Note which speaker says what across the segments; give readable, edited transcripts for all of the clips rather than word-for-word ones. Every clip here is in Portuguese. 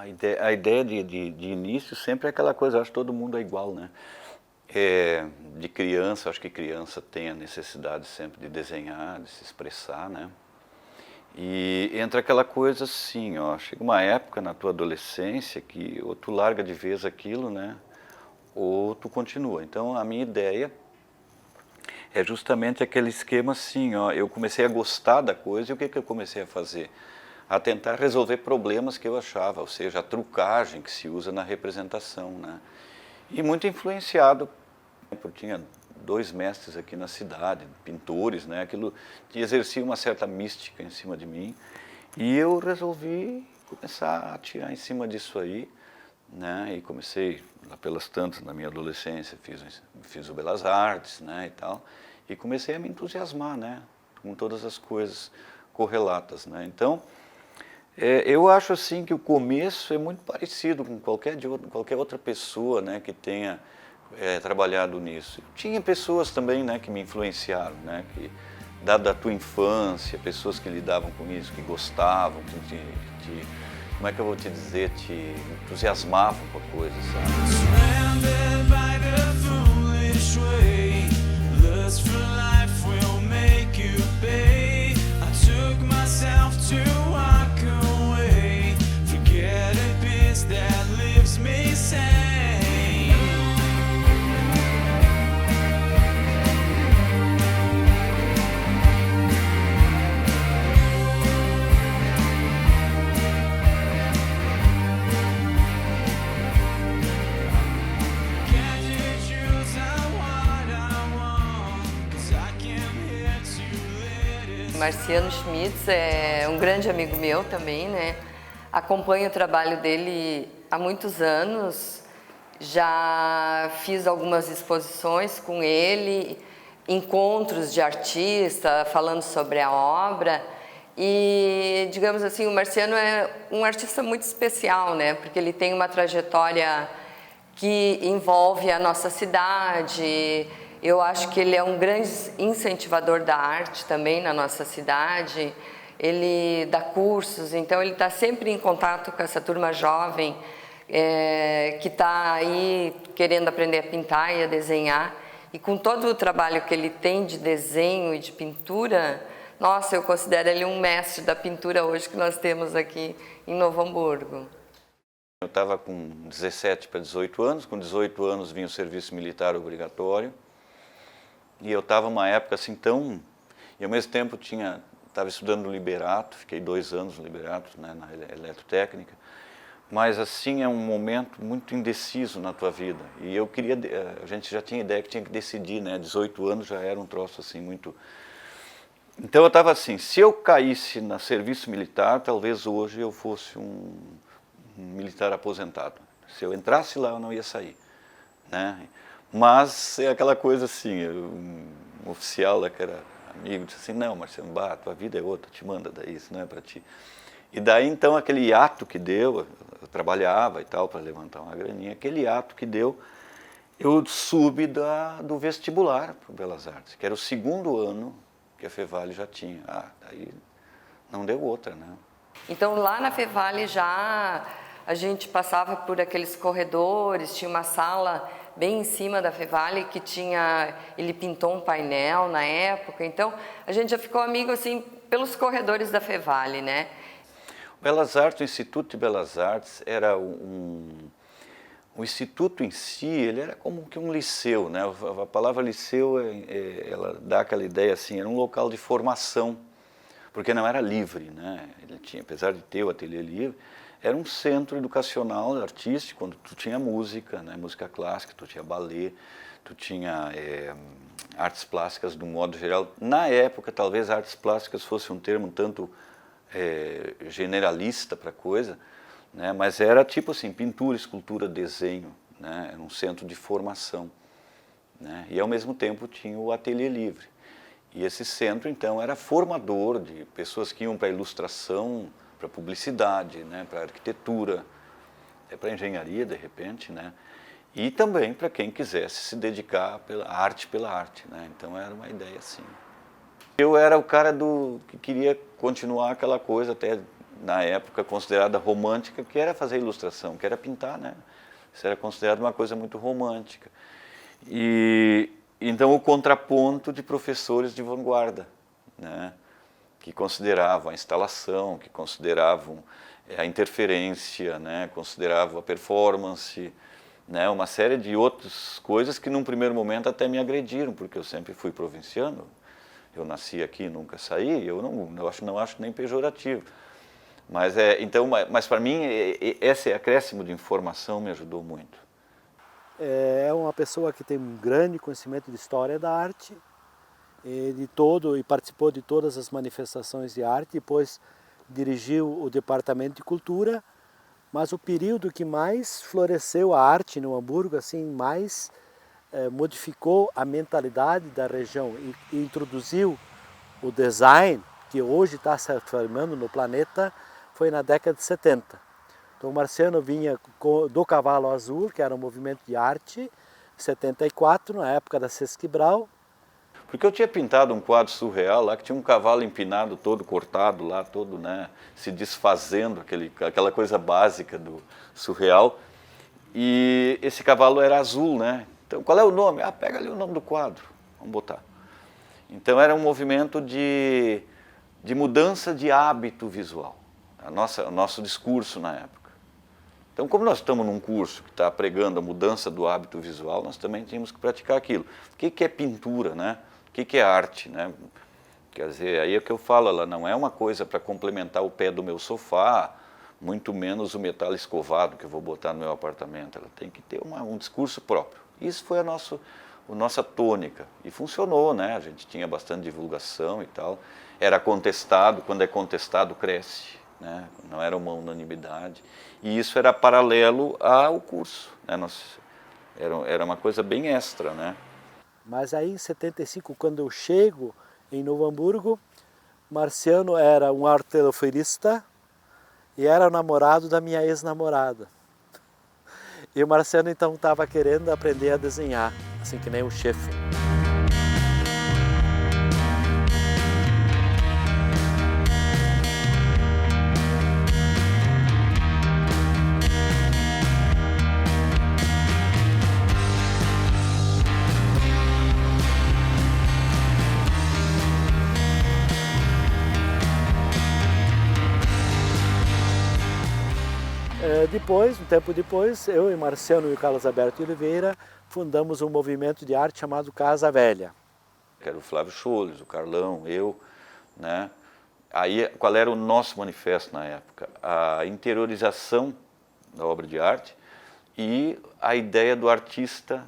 Speaker 1: A ideia de início sempre é aquela coisa, eu acho que todo mundo é igual, né? De criança, acho que criança tem a necessidade sempre de desenhar, de se expressar, né? E entra aquela coisa assim, ó, chega uma época na tua adolescência que ou tu larga de vez aquilo, né? Ou tu continua. Então a minha ideia é justamente aquele esquema assim, ó, eu comecei a gostar da coisa e o que que eu comecei a fazer? A tentar resolver problemas que eu achava, ou seja, a trucagem que se usa na representação, né? E muito influenciado, eu tinha 2 mestres aqui na cidade, pintores, né? Aquilo exercia uma certa mística em cima de mim e eu resolvi começar a tirar em cima disso aí, né? E comecei lá pelas tantas na minha adolescência, fiz o Belas Artes, né? E tal, e comecei a me entusiasmar, né? Com todas as coisas correlatas, né? Então eu acho assim que o começo é muito parecido com qualquer outra pessoa, né, que tenha trabalhado nisso. Tinha pessoas também, né, que me influenciaram, né, que dada a tua infância, pessoas que lidavam com isso, que gostavam, como é que eu vou te dizer, te entusiasmavam com a coisa, sabe?
Speaker 2: Marciano Schmitz é um grande amigo meu também, né? Acompanho o trabalho dele há muitos anos, já fiz algumas exposições com ele, encontros de artista falando sobre a obra e, digamos assim, o Marciano é um artista muito especial, né? Porque ele tem uma trajetória que envolve a nossa cidade. Eu acho que ele é um grande incentivador da arte também na nossa cidade. Ele dá cursos, então ele está sempre em contato com essa turma jovem que está aí querendo aprender a pintar e a desenhar. E com todo o trabalho que ele tem de desenho e de pintura, nossa, eu considero ele um mestre da pintura hoje que nós temos aqui em Novo Hamburgo.
Speaker 1: Eu estava com 17 para 18 anos, com 18 anos vinha o serviço militar obrigatório. E eu estava numa época assim tão... E ao mesmo tempo estava estudando no Liberato, fiquei 2 anos no Liberato, né, na eletrotécnica. Mas assim é um momento muito indeciso na tua vida. E eu queria... A gente já tinha ideia que tinha que decidir, né? 18 anos já era um troço assim muito... Então eu estava assim, se eu caísse no serviço militar, talvez hoje eu fosse um militar aposentado. Se eu entrasse lá, eu não ia sair, né? Mas é aquela coisa assim, um oficial lá que era amigo disse assim, não, Marcelo, tua vida é outra, te manda daí, isso não é para ti. E daí então aquele ato que deu, eu trabalhava e tal para levantar uma graninha, aquele ato que deu, eu subi do vestibular para o Belas Artes, que era o 2º ano que a Fevale já tinha. Daí não deu outra, né?
Speaker 2: Então lá na Fevale já a gente passava por aqueles corredores, tinha uma sala bem em cima da Fevale que ele pintou um painel na época, então a gente já ficou amigo assim pelos corredores da Fevale, né?
Speaker 1: O Belas Artes, o Instituto de Belas Artes era o instituto em si, ele era como que um liceu, né? A palavra liceu, ela dá aquela ideia assim, era um local de formação, porque não era livre, né? Ele tinha, apesar de ter o ateliê livre, era um centro educacional, artístico, quando tu tinha música, né? Música clássica, tu tinha ballet, tu tinha artes plásticas de um modo geral. Na época, talvez artes plásticas fosse um termo um tanto generalista para a coisa, né? Mas era tipo assim, pintura, escultura, desenho, né? Era um centro de formação, né? E ao mesmo tempo tinha o ateliê livre. E esse centro, então, era formador de pessoas que iam para a ilustração, para a publicidade, né, para a arquitetura, para a engenharia, de repente, né, e também para quem quisesse se dedicar pela arte, né, então era uma ideia assim. Eu era o cara que queria continuar aquela coisa até na época considerada romântica, que era fazer ilustração, que era pintar, né? Isso era considerado uma coisa muito romântica. E então o contraponto de professores de vanguarda, né? Que consideravam a instalação, que consideravam a interferência, né? Consideravam a performance, né? Uma série de outras coisas que num primeiro momento até me agrediram, porque eu sempre fui provinciano, eu nasci aqui, nunca saí, eu não acho nem pejorativo. Mas mas para mim esse acréscimo de informação me ajudou muito.
Speaker 3: É uma pessoa que tem um grande conhecimento de história da arte, e participou de todas as manifestações de arte, depois dirigiu o departamento de cultura, mas o período que mais floresceu a arte no Hamburgo, assim, mais modificou a mentalidade da região e introduziu o design, que hoje está se transformando no planeta, foi na década de 70. Então o Marciano vinha do Cavalo Azul, que era um movimento de arte, em 74, na época da Sesc Brau.
Speaker 1: Porque eu tinha pintado um quadro surreal lá, que tinha um cavalo empinado, todo cortado lá, todo, né, se desfazendo, aquela coisa básica do surreal. E esse cavalo era azul, né? Então, qual é o nome? Ah, pega ali o nome do quadro, vamos botar. Então era um movimento de mudança de hábito visual, o nosso discurso na época. Então, como nós estamos num curso que está pregando a mudança do hábito visual, nós também tínhamos que praticar aquilo. O que é pintura, né? O que é arte, né? Quer dizer, aí é que eu falo, ela não é uma coisa para complementar o pé do meu sofá, muito menos o metal escovado que eu vou botar no meu apartamento. Ela tem que ter um discurso próprio. Isso foi a nossa tônica. E funcionou, né? A gente tinha bastante divulgação e tal. Era contestado, quando é contestado cresce, né? Não era uma unanimidade. E isso era paralelo ao curso, né? Era uma coisa bem extra, né?
Speaker 3: Mas aí em 75, quando eu chego em Novo Hamburgo, Marciano era um arteroferista e era o namorado da minha ex-namorada. E o Marciano então estava querendo aprender a desenhar, assim que nem o chefe. Depois, um tempo depois, eu e Marciano e o Carlos Alberto Oliveira fundamos um movimento de arte chamado Casa Velha.
Speaker 1: Que era o Flávio Scholes, o Carlão, eu, né? Aí, qual era o nosso manifesto na época? A interiorização da obra de arte e a ideia do artista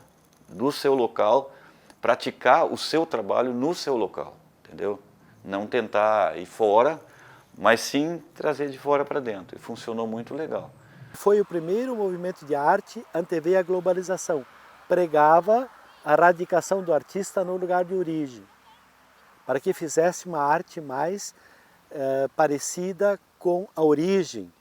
Speaker 1: do seu local praticar o seu trabalho no seu local, entendeu? Não tentar ir fora, mas sim trazer de fora para dentro. E funcionou muito legal.
Speaker 3: Foi o primeiro movimento de arte antever a globalização. Pregava a radicação do artista no lugar de origem, para que fizesse uma arte mais parecida com a origem,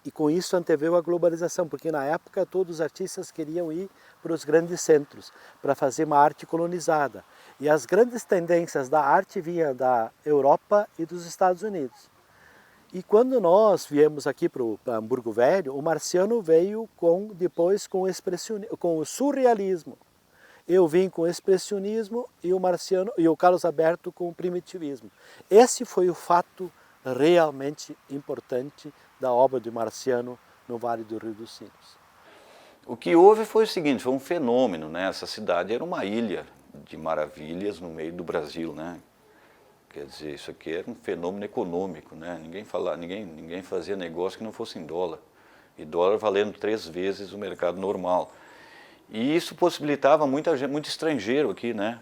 Speaker 3: e com isso anteveu a globalização, porque na época todos os artistas queriam ir para os grandes centros, para fazer uma arte colonizada. E as grandes tendências da arte vinham da Europa e dos Estados Unidos. E quando nós viemos aqui para Hamburgo Velho, o Marciano veio depois com o surrealismo. Eu vim com o expressionismo e o Marciano e o Carlos Alberto com o primitivismo. Esse foi o fato realmente importante da obra de Marciano no Vale do Rio dos Sinos.
Speaker 1: O que houve foi o seguinte, foi um fenômeno, né? Essa cidade era uma ilha de maravilhas no meio do Brasil, né? Quer dizer, isso aqui era um fenômeno econômico, né? Ninguém fazia negócio que não fosse em dólar. E dólar valendo 3 vezes o mercado normal. E isso possibilitava muito estrangeiro aqui, né?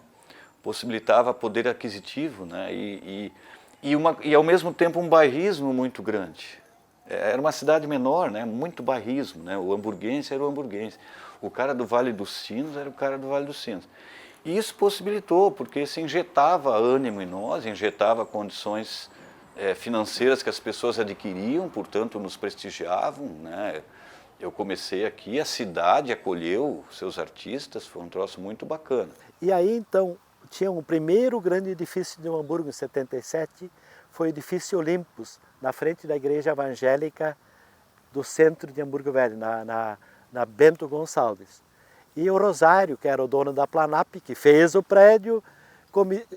Speaker 1: Possibilitava poder aquisitivo, né? E ao mesmo tempo um bairrismo muito grande. Era uma cidade menor, né? Muito bairrismo, né? O hamburguense era o hamburguense. O cara do Vale dos Sinos era o cara do Vale dos Sinos. E isso possibilitou, porque se injetava ânimo em nós, injetava condições financeiras que as pessoas adquiriam, portanto nos prestigiavam, né? Eu comecei aqui, a cidade acolheu seus artistas, foi um troço muito bacana.
Speaker 3: E aí então tinha o primeiro grande edifício de Hamburgo em 77, foi o edifício Olympus, na frente da igreja evangélica do centro de Hamburgo Velho, na Bento Gonçalves. E o Rosário, que era o dono da Planap, que fez o prédio,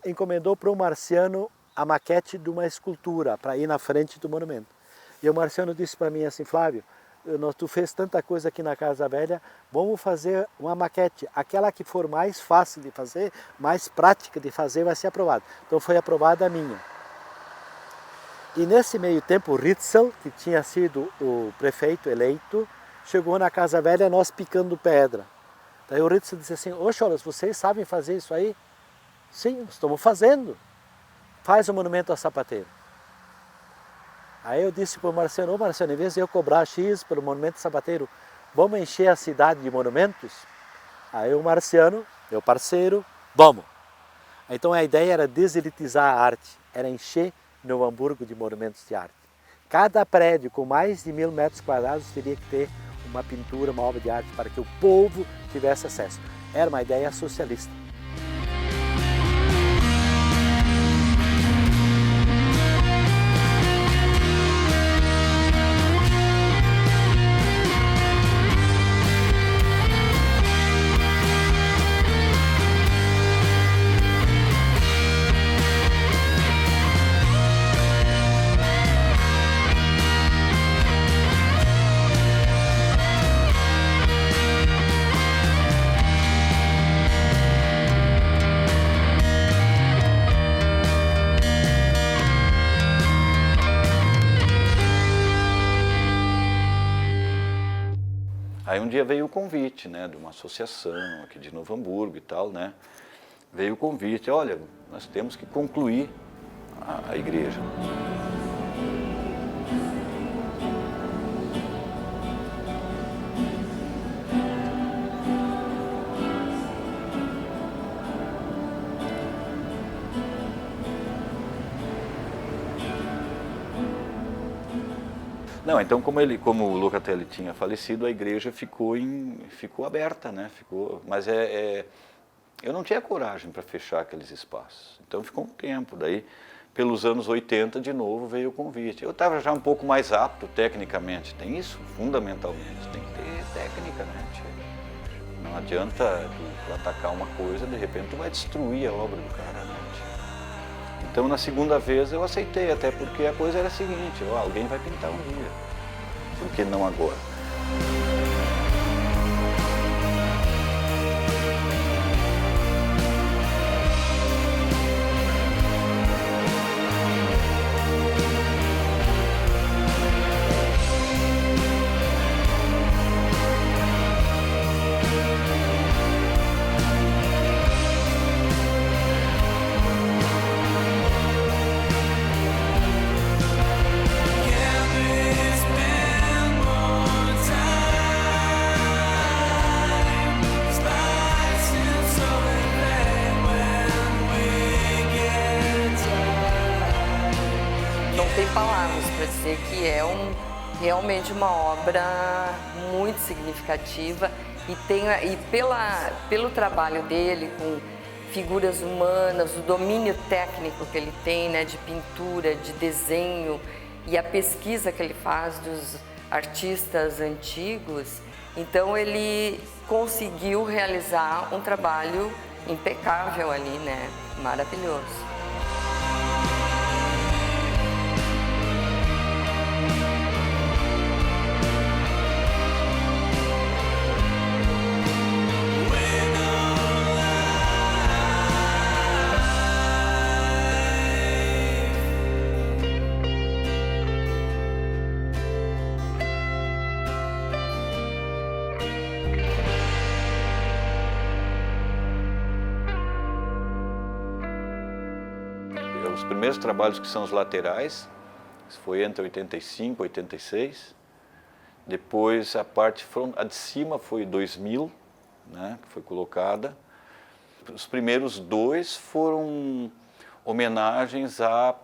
Speaker 3: encomendou para o Marciano a maquete de uma escultura para ir na frente do monumento. E o Marciano disse para mim assim: Flávio, tu fez tanta coisa aqui na Casa Velha, vamos fazer uma maquete. Aquela que for mais fácil de fazer, mais prática de fazer, vai ser aprovada. Então foi aprovada a minha. E nesse meio tempo o Ritzel, que tinha sido o prefeito eleito, chegou na Casa Velha, nós picando pedra. Daí o Ritzel disse assim: ô Cholas, vocês sabem fazer isso aí? Sim, estamos fazendo. Faz o monumento ao sapateiro. Aí eu disse para o Marciano: ô Marciano, em vez de eu cobrar X pelo monumento ao sapateiro, vamos encher a cidade de monumentos? Aí o Marciano, meu parceiro, vamos. Então a ideia era deselitizar a arte, era encher Novo Hamburgo de monumentos de arte. Cada prédio com mais de 1000 metros quadrados teria que ter uma pintura, uma obra de arte para que o povo tivesse acesso. Era uma ideia socialista.
Speaker 1: Aí um dia veio o convite, né, de uma associação aqui de Novo Hamburgo e tal, né? Veio o convite: olha, nós temos que concluir a igreja. Não, então como o Locatelli tinha falecido, a igreja ficou aberta, né? Mas eu não tinha coragem para fechar aqueles espaços. Então ficou um tempo. Daí, pelos anos 80, de novo veio o convite. Eu estava já um pouco mais apto tecnicamente. Tem isso, fundamentalmente. Tem que ter técnica, né? Não adianta tu atacar uma coisa, de repente tu vai destruir a obra do cara, né? Então, na segunda vez, eu aceitei, até porque a coisa era a seguinte: ó, alguém vai pintar um dia, por que não agora?
Speaker 2: Palavras para dizer que é realmente uma obra muito significativa e pelo trabalho dele com figuras humanas, o domínio técnico que ele tem, né, de pintura, de desenho e a pesquisa que ele faz dos artistas antigos, então ele conseguiu realizar um trabalho impecável ali, né, maravilhoso.
Speaker 1: Os primeiros trabalhos, que são os laterais, foi entre 85 e 86. Depois a parte a de cima foi 2000, né, que foi colocada. Os primeiros dois foram homenagens a...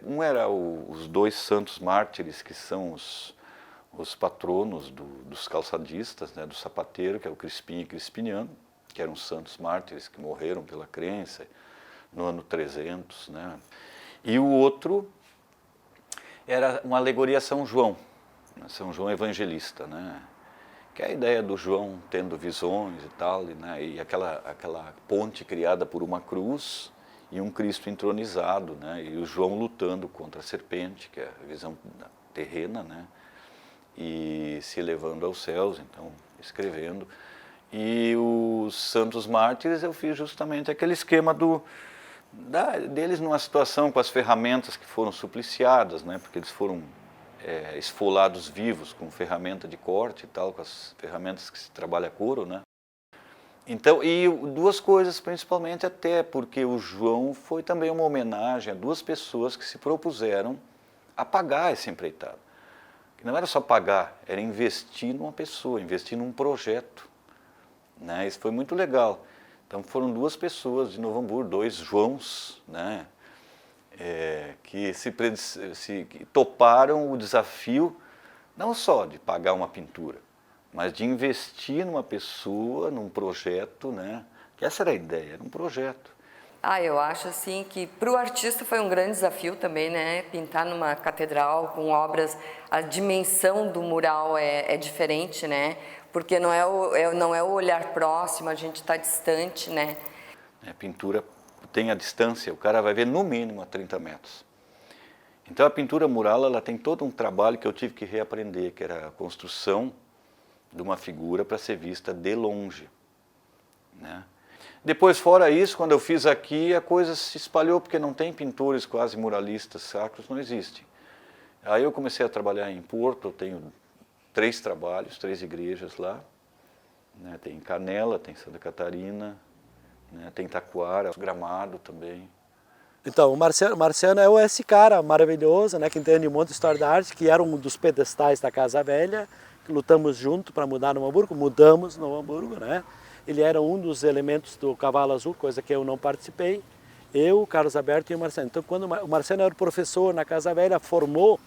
Speaker 1: um era os dois santos mártires, que são os patronos dos calçadistas, né, do sapateiro, que é o Crispim e Crispiniano, que eram santos mártires que morreram pela crença no ano 300, né? E o outro era uma alegoria a São João, São João Evangelista, né? Que é a ideia do João tendo visões e tal, né? E aquela ponte criada por uma cruz e um Cristo entronizado, né? E o João lutando contra a serpente, que é a visão terrena, né? E se elevando aos céus, então escrevendo. E os santos mártires eu fiz justamente aquele esquema deles numa situação com as ferramentas que foram supliciadas, né? Porque eles foram esfolados vivos com ferramenta de corte e tal, com as ferramentas que se trabalha couro, né? Então, e duas coisas principalmente até, porque o João foi também uma homenagem a duas pessoas que se propuseram a pagar essa empreitada. Que não era só pagar, era investir numa pessoa, investir num projeto, né? Isso foi muito legal. Então foram duas pessoas de Novo Hamburgo, dois Joãos, né? Que toparam o desafio não só de pagar uma pintura, mas de investir numa pessoa, num projeto, né? Que essa era a ideia, era um projeto.
Speaker 2: Eu acho assim que para o artista foi um grande desafio também, né? Pintar numa catedral com obras, a dimensão do mural é diferente, né? Porque não é o olhar próximo, a gente está distante, né?
Speaker 1: A pintura tem a distância, o cara vai ver no mínimo a 30 metros. Então a pintura mural, ela tem todo um trabalho que eu tive que reaprender, que era a construção de uma figura para ser vista de longe, né? Depois, fora isso, quando eu fiz aqui, a coisa se espalhou, porque não tem pintores quase muralistas sacros, não existem. Aí eu comecei a trabalhar em Porto, eu tenho 3 trabalhos, 3 igrejas lá, né? Tem Canela, tem Santa Catarina, né? Tem Taquara, Gramado também.
Speaker 3: Então, o Marciano é esse cara maravilhoso, né, que entende um monte de história da arte, que era um dos pedestais da Casa Velha, que lutamos junto para mudar Novo Hamburgo, mudamos Novo Hamburgo, né? Ele era um dos elementos do Cavalo Azul, coisa que eu não participei. Eu, o Carlos Alberto e o Marciano. Então, quando o Marciano era professor na Casa Velha, formou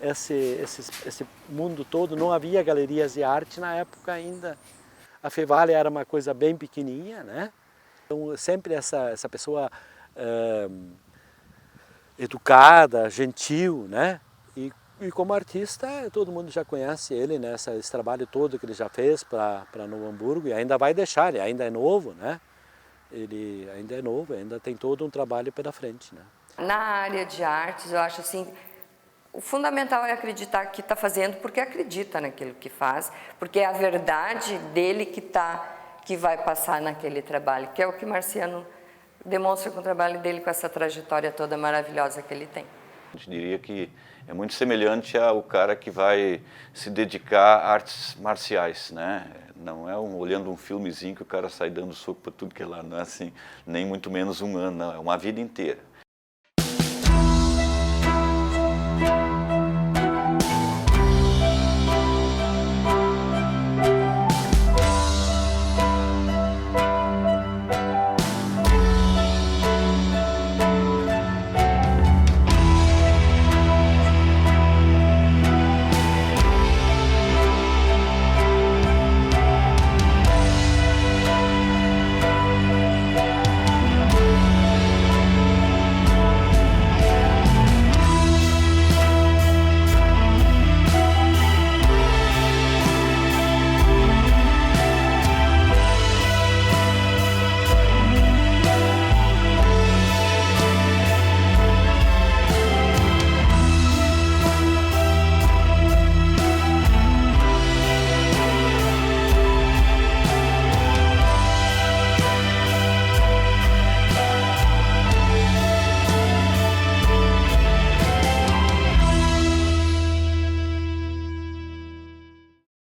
Speaker 3: esse mundo todo. Não havia galerias de arte na época ainda. A Fevale era uma coisa bem pequenininha, né? Então, sempre essa pessoa educada, gentil, né? E como artista, todo mundo já conhece ele, né? Esse trabalho todo que ele já fez para Novo Hamburgo, e ainda vai deixar, ele ainda é novo, né? Ele ainda é novo, ainda tem todo um trabalho pela frente, né?
Speaker 2: Na área de artes, eu acho assim, o fundamental é acreditar que está fazendo porque acredita naquilo que faz, porque é a verdade dele que vai passar naquele trabalho, que é o que Marciano demonstra com o trabalho dele, com essa trajetória toda maravilhosa que ele tem.
Speaker 1: Eu diria que é muito semelhante ao cara que vai se dedicar a artes marciais, né? Não é olhando um filmezinho que o cara sai dando soco para tudo que é lá, não é assim, nem muito menos um ano, não, é uma vida inteira.